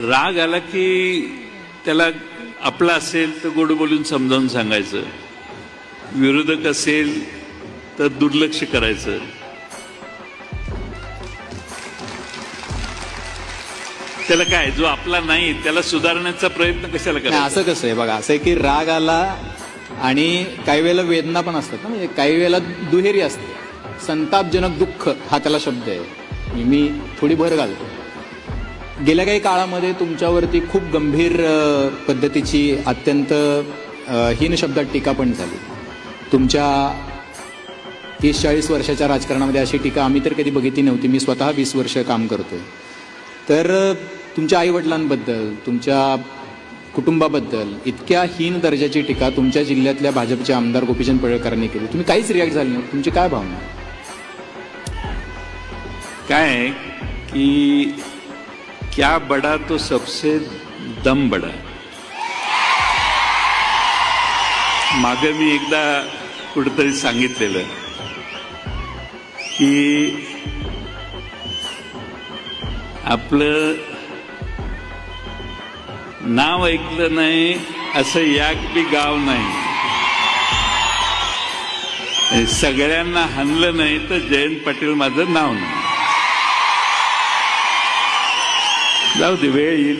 राग आला की त्याला आपला असेल तर गोड बोलून समजावून सांगायचं, विरोधक असेल तर दुर्लक्ष करायचं. त्याला काय, जो आपला नाही त्याला सुधारण्याचा प्रयत्न कशाला करायचा? असं कसं आहे बघा, असं आहे की राग आला आणि काही वेळेला वेदना पण असतात ना, म्हणजे काही वेळेला दुहेरी असते. संतापजनक दुःख हा त्याला शब्द आहे. मी थोडी भर घालतो. गेल्या काही काळामध्ये तुमच्यावरती खूप गंभीर पद्धतीची अत्यंत हीन शब्दात टीका पण झाली. तुमच्या 30-40 वर्षाच्या राजकारणामध्ये अशी टीका आम्ही तर कधी बघितली नव्हती. मी स्वतः 20 वर्ष काम करतोय. तर तुमच्या आईवडिलांबद्दल, तुमच्या कुटुंबाबद्दल इतक्या हीन दर्जाची टीका तुमच्या जिल्ह्यातल्या भाजपचे आमदार गोपीचंद पडळकरांनी केली. तुम्ही काहीच रिॲक्ट झाले नाही. तुमची काय भावना? काय कि क्या बड़ा तो सबसे दम बड़ा. मागे मी एकदा कुठेतरी सांगितलेलं की आपलं नाव ऐकलं नाही असं याक बी गाव नाही, सगळ्यांना हाणलं नाही तर जयंत पाटील माझं नाव नाही. जाऊ दे, वेळ येईल.